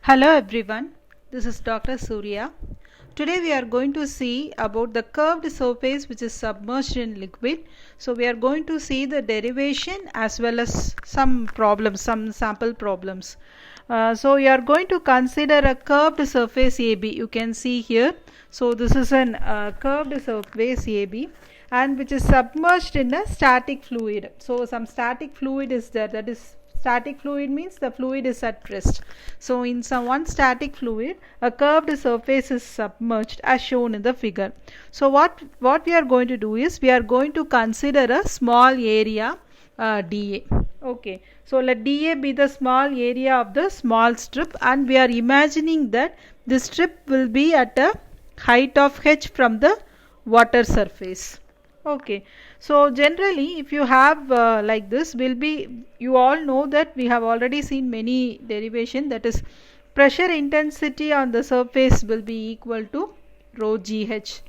Hello everyone, this is Dr. Surya. Today we are going to see about the curved surface which is submerged in liquid. So we are going to see the derivation as well as some problems, some sample problems. So we are going to consider a curved surface AB. You can see here. So this is an curved surface AB and which is submerged in a static fluid. So some static fluid is there, that is static fluid means the fluid is at rest. So in some one static fluid, a curved surface is submerged as shown in the figure. So what we are going to do is we are going to consider a small area dA. Okay, so let dA be the small area of the small strip, and we are imagining that this strip will be at a height of h from the water surface. Okay, so generally if you have like this will be, you all know that we have already seen many derivation, that is pressure intensity on the surface will be equal to rho GH.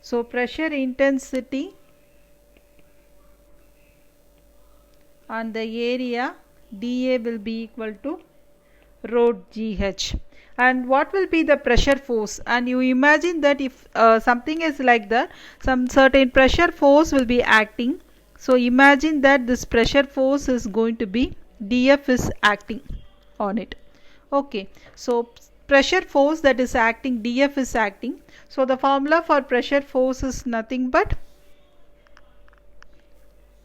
So pressure intensity on the area dA will be equal to rho GH. And what will be the pressure force? And you imagine that if something is like that, some certain pressure force will be acting. So imagine that this pressure force is going to be dF is acting on it. Okay, so pressure force that is acting, dF is acting. So the formula for pressure force is nothing but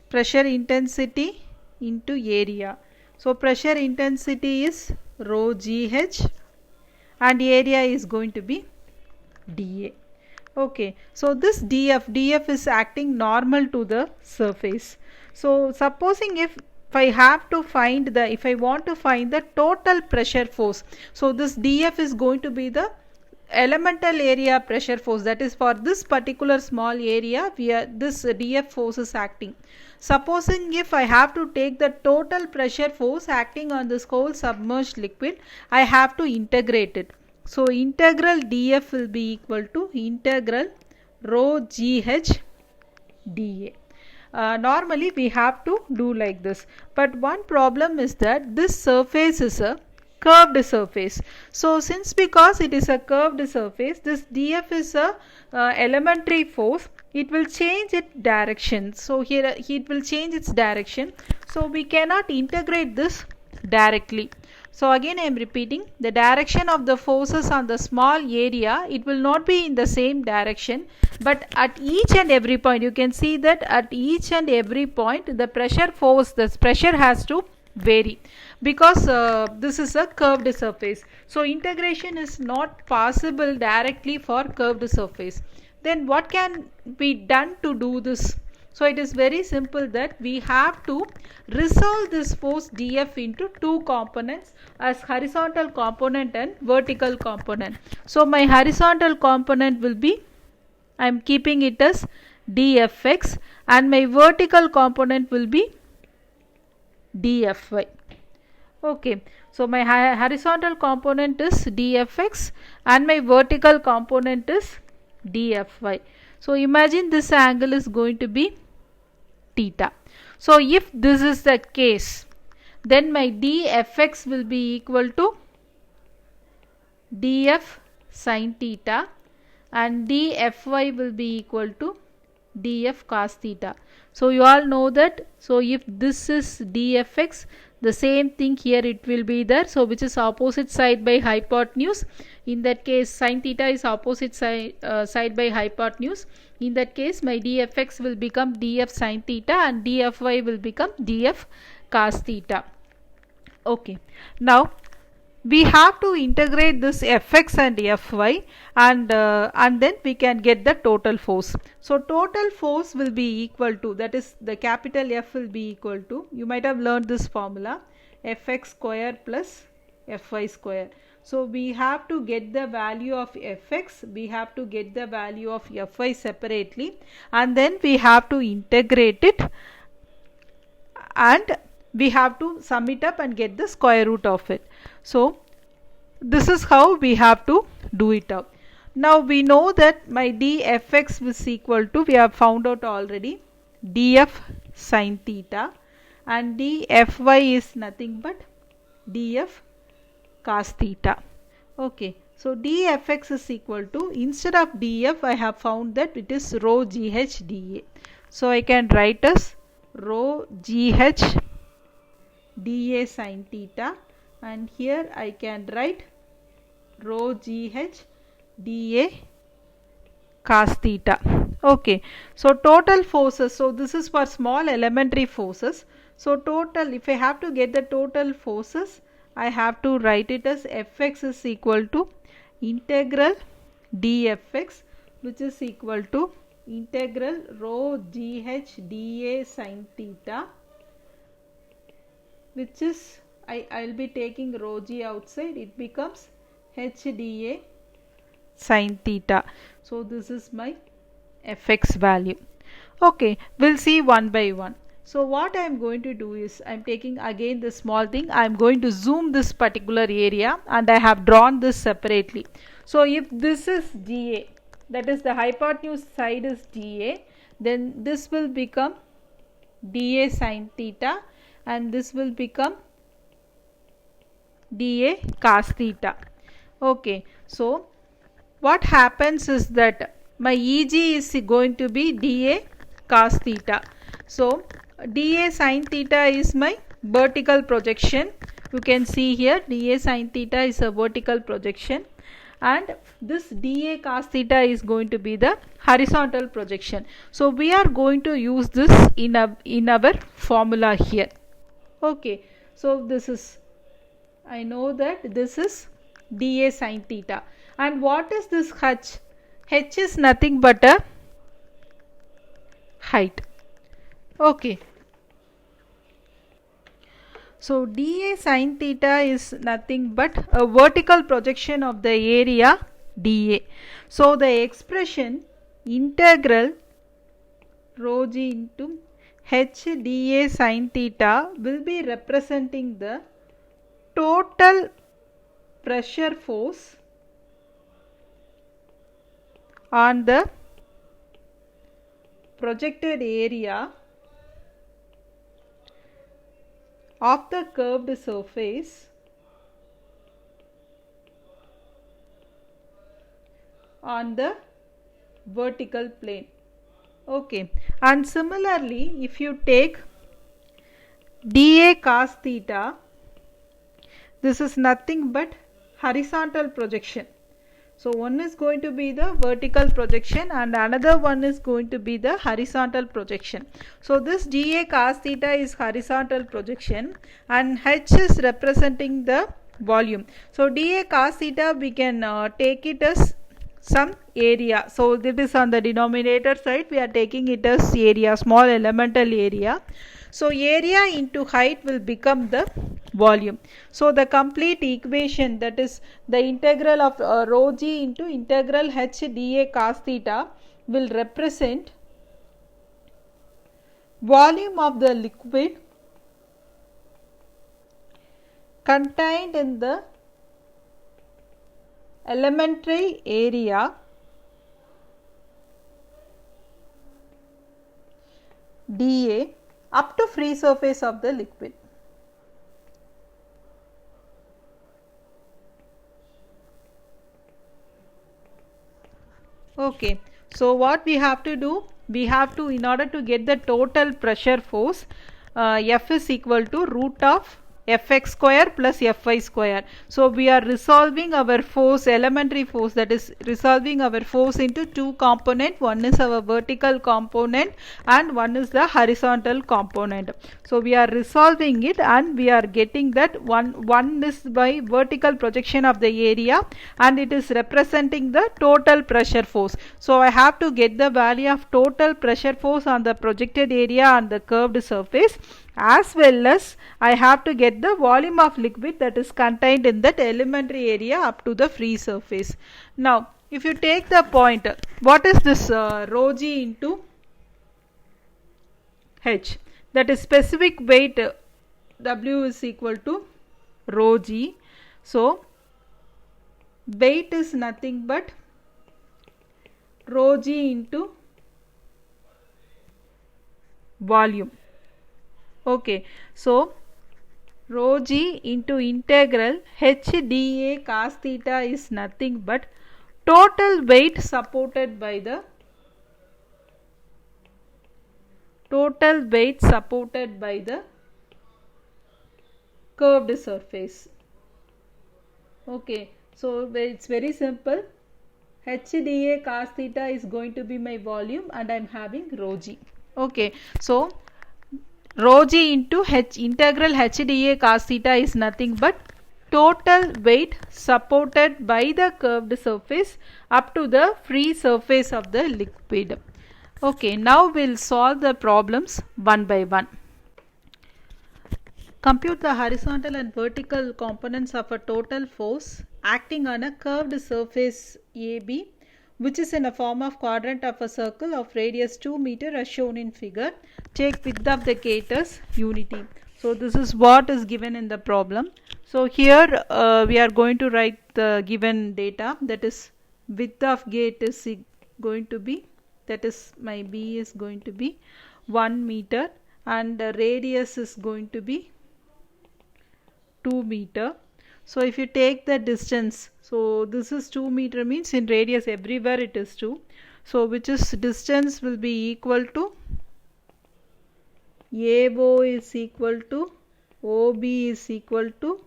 pressure intensity into area. So pressure intensity is rho GH and area is going to be dA. Okay, so this dF is acting normal to the surface. So supposing if I have to find the, if I want to find the total pressure force, so this dF is going to be the elemental area pressure force, that is for this particular small area where this dF force is acting. Supposing if I have to take the total pressure force acting on this whole submerged liquid, I have to integrate it. So integral dF will be equal to integral rho GH dA. Normally we have to do like this, but one problem is that this surface is a curved surface. So since because it is a curved surface, this dF is a elementary force, it will change its direction. So here it will change its direction, so we cannot integrate this directly. So again I am repeating, the direction of the forces on the small area, it will not be in the same direction, but at each and every point you can see that at each and every point the pressure force, the pressure has to vary because this is a curved surface. So integration is not possible directly for curved surface. Then what can be done to do this? So it is very simple that we have to resolve this force dF into two components as horizontal component and vertical component. So my horizontal component will be, I am keeping it as dFx, and my vertical component will be dFy. Okay, so my horizontal component is dFx and my vertical component is dFy. So imagine this angle is going to be theta. So if this is the case, then my dFx will be equal to dF sin theta and dFy will be equal to dF cos theta. So you all know that, so if this is dFx, the same thing here it will be there, so which is opposite side by hypotenuse. In that case sin theta is opposite side by hypotenuse. In that case my dFx will become dF sin theta and dFy will become dF cos theta. Okay, now we have to integrate this Fx and Fy, and then we can get the total force. So total force will be equal to, that is the capital F will be equal to, you might have learned this formula, Fx square plus Fy square. So we have to get the value of Fx, we have to get the value of Fy separately, and then we have to integrate it, and we have to sum it up and get the square root of it. So this is how we have to do it out. Now we know that my dFx is equal to, we have found out already, dF sin theta and dfy is nothing but df cos theta. Okay, so dfx is equal to, instead of df I have found that it is rho gh dA. So I can write as rho gh dA sin theta, and here I can write rho gh dA cos theta. Okay, so total forces, so this is for small elementary forces. So total, if I have to get the total forces, I have to write it as fx is equal to integral dfx, which is equal to integral rho gh dA sin theta, which is, I'll be taking rho g outside, it becomes h dA sin theta. So this is my fx value. Okay, we'll see one by one. So what I am going to do is, I am taking again this small thing, I am going to zoom this particular area, and I have drawn this separately. So if this is dA, that is the hypotenuse side is dA, then this will become dA sin theta, and this will become dA cos theta. Okay, so what happens is that my EG is going to be dA cos theta. So dA sin theta is my vertical projection. You can see here dA sin theta is a vertical projection, and this dA cos theta is going to be the horizontal projection. So we are going to use this in our formula here. Okay, so this is, I know that this is dA sin theta. And what is this h? H is nothing but a height. Okay. So dA sin theta is nothing but a vertical projection of the area dA. So the expression integral rho g into h dA sin theta will be representing the total pressure force on the projected area of the curved surface on the vertical plane. Okay, and similarly, if you take dA cos theta, this is nothing but horizontal projection. So one is going to be the vertical projection and another one is going to be the horizontal projection. So this dA cos theta is horizontal projection and h is representing the volume. So dA cos theta we can take it as some area. So this is on the denominator side, we are taking it as area, small elemental area. So area into height will become the volume. So the complete equation, that is the integral of rho g into integral h dA cos theta, will represent volume of the liquid contained in the elementary area dA up to free surface of the liquid. Okay, so what we have to do, we have to, in order to get the total pressure force, F is equal to root of Fx square plus Fy square. So we are resolving our force, elementary force, that is resolving our force into two components. One is our vertical component and one is the horizontal component. So we are resolving it and we are getting that one is by vertical projection of the area and it is representing the total pressure force. So I have to get the value of total pressure force on the projected area on the curved surface, as well as I have to get the volume of liquid that is contained in that elementary area up to the free surface. Now if you take the point, what is this rho g into h? That is specific weight W is equal to rho g. So weight is nothing but rho g into volume. Okay, so rho g into integral h dA cos theta is nothing but total weight supported by the curved surface. Okay, so it's very simple. H dA cos theta is going to be my volume and I am having rho g. Okay, so rho g into h integral h dA cos theta is nothing but total weight supported by the curved surface up to the free surface of the liquid. Okay, now we'll solve the problems one by one. Compute the horizontal and vertical components of a total force acting on a curved surface AB, which is in a form of quadrant of a circle of radius 2 meter as shown in figure. Take width of the gate as unity. So this is what is given in the problem. So here we are going to write the given data, that is width of gate is going to be, that is my B is going to be 1 meter and the radius is going to be 2 meter. So if you take the distance, so this is 2 meter means in radius everywhere it is 2. So which is distance will be equal to AO is equal to OB is equal to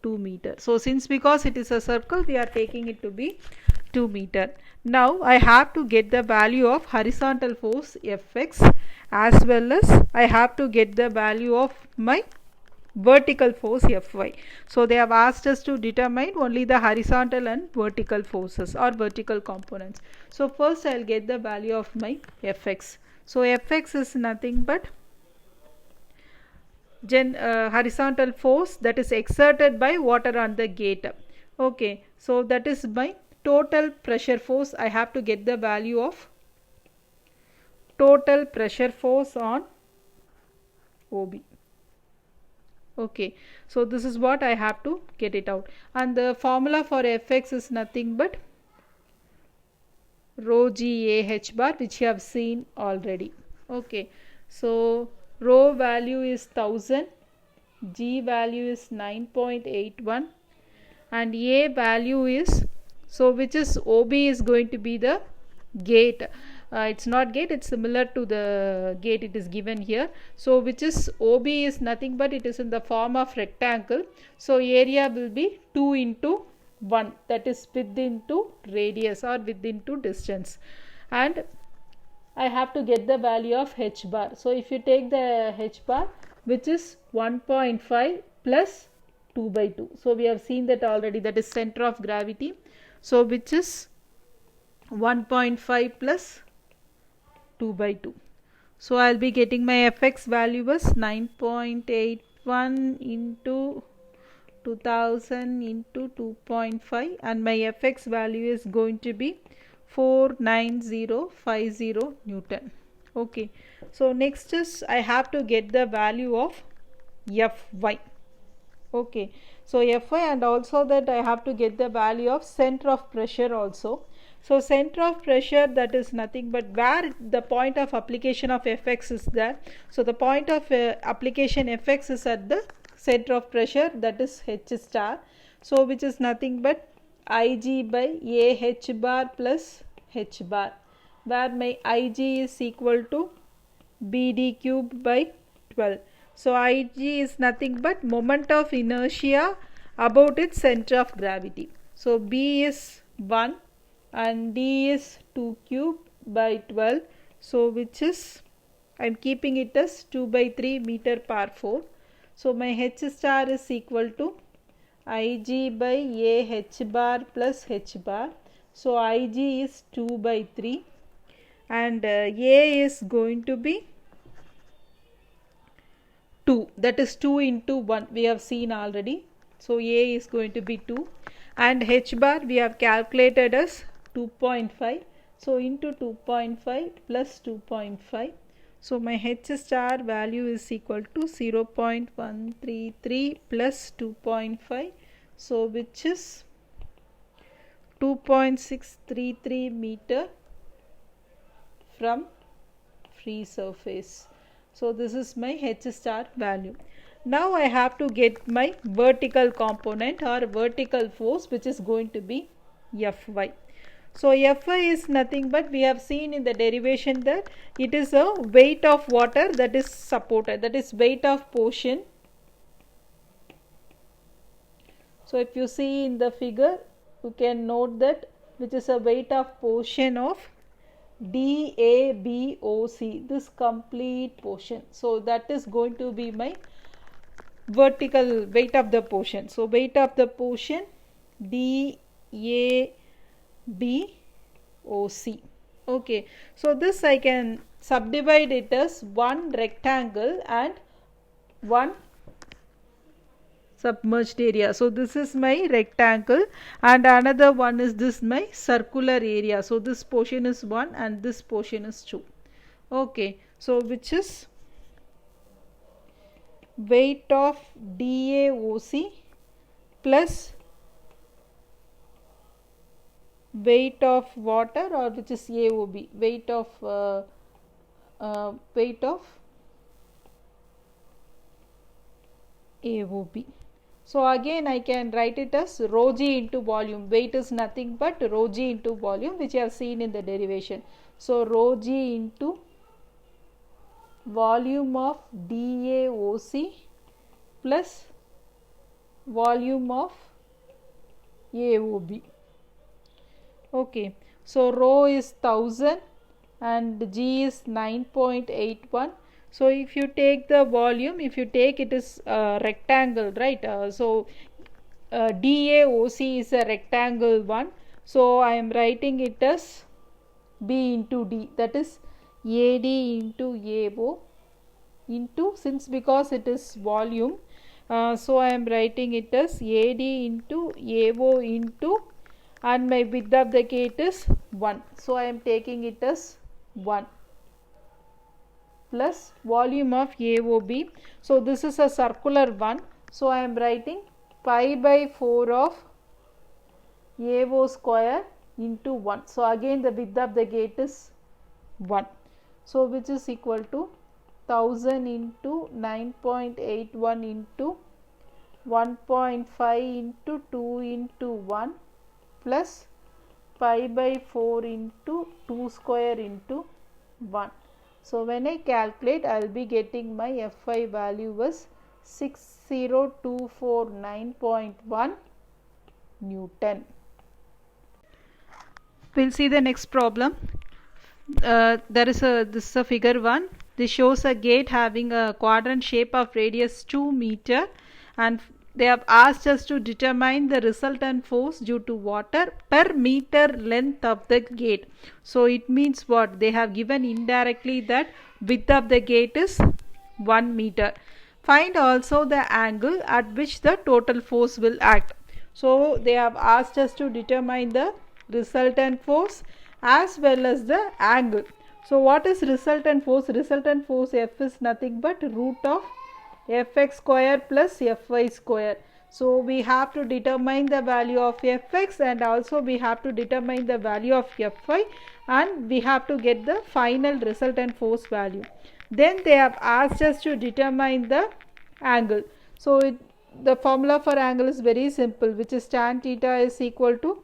2 meter. So since because it is a circle we are taking it to be 2 meter. Now I have to get the value of horizontal force Fx as well as I have to get the value of my vertical force Fy. So they have asked us to determine only the horizontal and vertical forces or vertical components. So first I will get the value of my Fx. So Fx is nothing but horizontal force that is exerted by water on the gate. Okay, so that is my total pressure force. I have to get the value of total pressure force on OB. Okay, so this is what I have to get it out, and the formula for Fx is nothing but rho g A h bar, which you have seen already. Okay, so rho value is 1000, g value is 9.81 and A value is, so which is OB is going to be the gate. It's not gate, it's similar to the gate, it is given here. So which is OB is nothing but it is in the form of rectangle. So area will be 2 into 1, that is width into radius or width into distance, and I have to get the value of h bar. So if you take the h bar, which is 1.5 plus 2 by 2. So we have seen that already, that is center of gravity. So which is 1.5 plus 2 by 2. So I will be getting my Fx value as 9.81 into 2000 into 2.5 and my Fx value is going to be 49050 Newton. Okay, so next is I have to get the value of Fy. Okay, so Fy, and also that I have to get the value of center of pressure also. So center of pressure, that is nothing but where the point of application of Fx is there. So the point of application Fx is at the center of pressure, that is H star. So which is nothing but Ig by AH bar plus H bar, where my Ig is equal to BD cube by 12. So Ig is nothing but moment of inertia about its center of gravity. So B is 1 and D is 2 cube by 12. So which is, I am keeping it as 2 by 3 meter per 4. So my H star is equal to Ig by AH bar plus H bar. So Ig is 2 by 3 and A is going to be 2, that is 2 into 1 we have seen already. So A is going to be 2 and H bar we have calculated as 2.5. So into 2.5 plus 2.5. So my H star value is equal to 0.133 plus 2.5. So which is 2.633 meter from free surface. So this is my H star value. Now I have to get my vertical component or vertical force, which is going to be Fy. So Fy is nothing but, we have seen in the derivation that it is a weight of water that is supported, that is weight of portion. So if you see in the figure, you can note that which is a weight of portion of DABOC, this complete portion. So that is going to be my vertical weight of the portion. So weight of the portion DABOC. Okay, so this I can subdivide it as one rectangle and one submerged area. So this is my rectangle and another one is this my circular area. So this portion is 1 and this portion is 2. Okay, so which is weight of DAOC plus weight of water, or which is AOB, weight of AOB. So again I can write it as rho g into volume. Weight is nothing but rho g into volume, which I have seen in the derivation. So rho g into volume of DAOC plus volume of AOB. Okay, so rho is 1000 and G is 9.81. So if you take the volume, if you take it is rectangle, right? DAOC is a rectangle one. So I am writing it as B into D, that is AD into AO into, since because it is volume, so I am writing it as AD into AO into, and my width of the gate is 1. So I am taking it as 1 plus volume of AOB. So this is a circular one. So I am writing pi by 4 of AO square into 1. So again the width of the gate is 1. So which is equal to 1000 into 9.81 into 1.5 into 2 into 1 plus pi by 4 into 2 square into 1. So when I calculate, I will be getting my Fy value as 60249.1 Newton. We will see the next problem. This is a figure 1. This shows a gate having a quadrant shape of radius 2 meter, and they have asked us to determine the resultant force due to water per meter length of the gate. So it means what? They have given indirectly that width of the gate is 1 meter. Find also the angle at which the total force will act. So they have asked us to determine the resultant force as well as the angle. So what is resultant force? Resultant force F is nothing but root of Fx square plus Fy square. So we have to determine the value of Fx and also we have to determine the value of Fy, and we have to get the final resultant force value. Then they have asked us to determine the angle. So the formula for angle is very simple, which is tan theta is equal to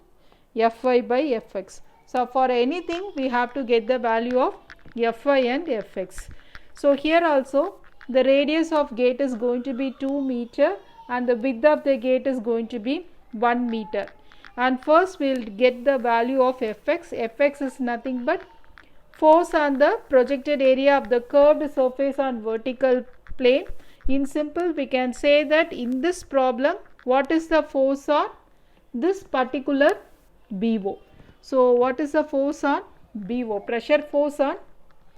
Fy by Fx. So for anything we have to get the value of Fy and Fx. So here also the radius of gate is going to be 2 meter and the width of the gate is going to be 1 meter. And first we will get the value of Fx. Fx is nothing but force on the projected area of the curved surface on vertical plane. In simple, we can say that in this problem, what is the force on this particular BO? So what is the force on BO? Pressure force on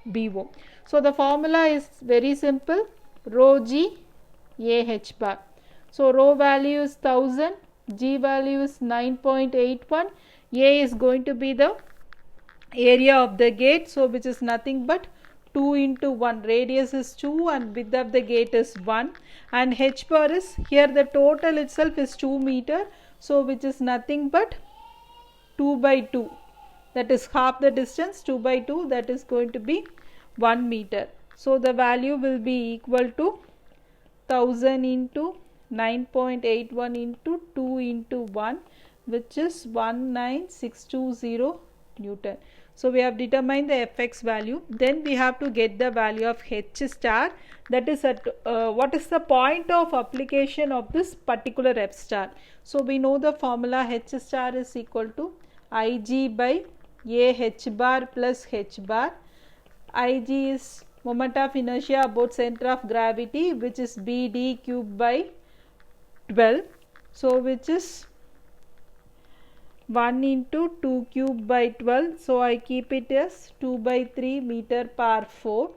BO. So the formula is very simple, rho g AH bar. So rho value is 1000, G value is 9.81, A is going to be the area of the gate, so which is nothing but 2 into 1, radius is 2 and width of the gate is 1, and H bar is, here the total itself is 2 meter, so which is nothing but 2 by 2, that is half the distance, 2 by 2, that is going to be 1 meter. So the value will be equal to 1000 into 9.81 into 2 into 1, which is 19620 Newton. So we have determined the Fx value. Then we have to get the value of H star, that is at what is the point of application of this particular F star. So we know the formula H star is equal to Ig by A H bar plus H bar. Ig is moment of inertia about center of gravity, which is BD cube by 12. So which is 1 into 2 cube by 12. So I keep it as 2 by 3 meter per 4.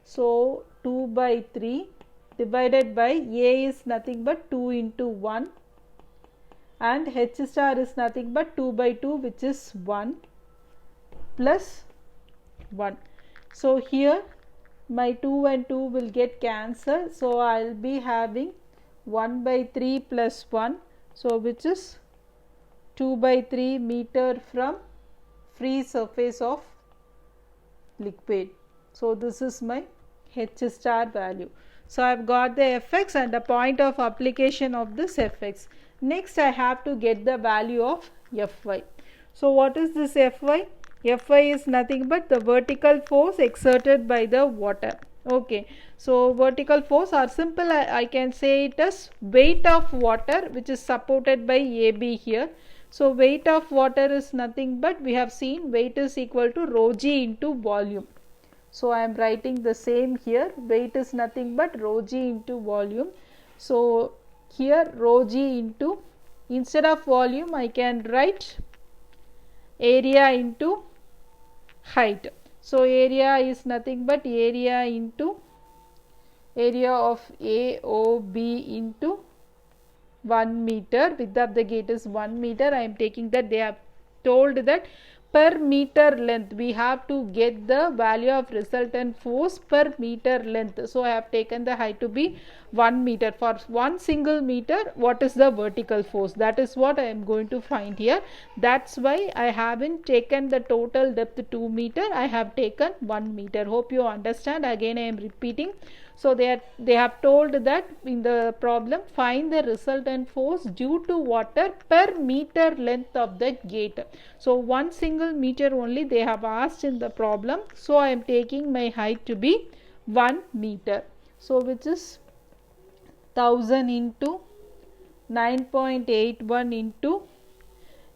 So 2 by 3 divided by A is nothing but 2 into 1 and H star is nothing but 2 by 2, which is 1 plus 1. So here my 2 and 2 will get cancelled. So I will be having 1 by 3 plus 1. So which is 2 by 3 meter from free surface of liquid. So this is my H star value. So I have got the Fx and the point of application of this Fx. Next I have to get the value of Fy. So what is this Fy? Fy is nothing but the vertical force exerted by the water. Okay, so vertical force, or simple I can say it as weight of water, which is supported by AB here. So weight of water is nothing but, we have seen weight is equal to rho g into volume. So I am writing the same here, weight is nothing but rho g into volume. So here rho g into, instead of volume I can write area into height. So area is nothing but area into area of AOB into 1 meter. Width of the gate is 1 meter. I am taking that, they have told that per meter length we have to get the value of resultant force per meter length. So I have taken the height to be 1 meter. For 1 single meter, what is the vertical force? That is what I am going to find here. That's why I haven't taken the total depth 2 meter. I have taken 1 meter. Hope you understand. Again I am repeating. So they have told that in the problem, find the resultant force due to water per meter length of the gate. So 1 single meter only they have asked in the problem. So I am taking my height to be 1 meter. So which is 1000 into 9.81 into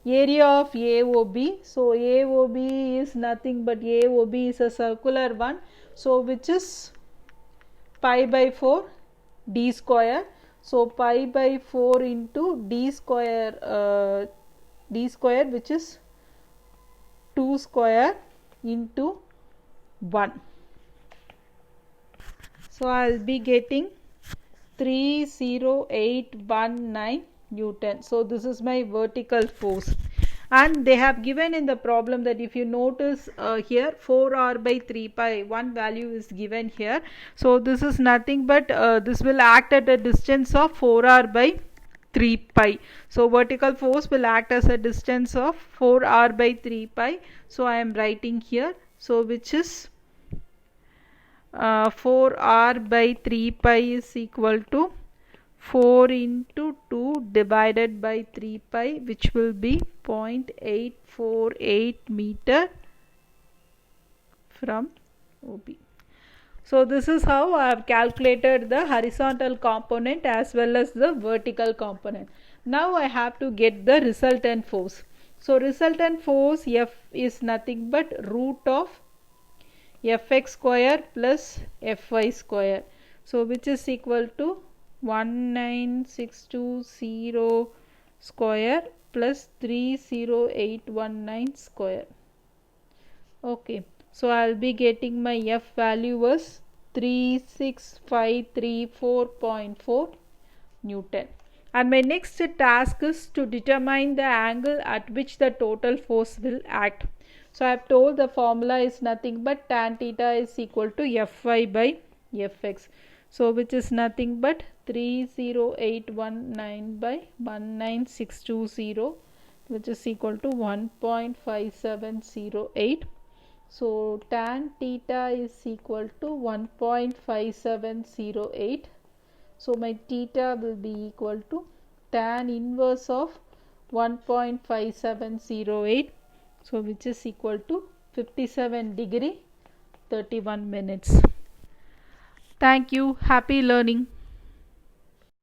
area of AOB. So AOB is nothing but, AOB is a circular one. So which is pi by 4 d square. So pi by 4 into d square, which is 2 square into 1. So I will be getting 30819 Newton. So this is my vertical force. And they have given in the problem that if you notice here 4r by 3 pi, one value is given here. So this is nothing but this will act at a distance of 4r by 3 pi. So vertical force will act as a distance of 4r by 3 pi. So I am writing here. So which is 4r by 3 pi is equal to 4 into 2 divided by 3 pi, which will be 0.848 meter from OB. So this is how I have calculated the horizontal component as well as the vertical component. Now I have to get the resultant force. So resultant force F is nothing but root of Fx square plus Fy square. So which is equal to 19620 square plus 30819 square. Okay, so I will be getting my F value as 36534.4 Newton. And my next task is to determine the angle at which the total force will act. So I have told the formula is nothing but tan theta is equal to Fy by Fx. So which is nothing but 30819 by 19620, which is equal to 1.5708. So tan theta is equal to 1.5708. So my theta will be equal to tan inverse of 1.5708. So which is equal to 57 degree 31 minutes. Thank you. Happy learning.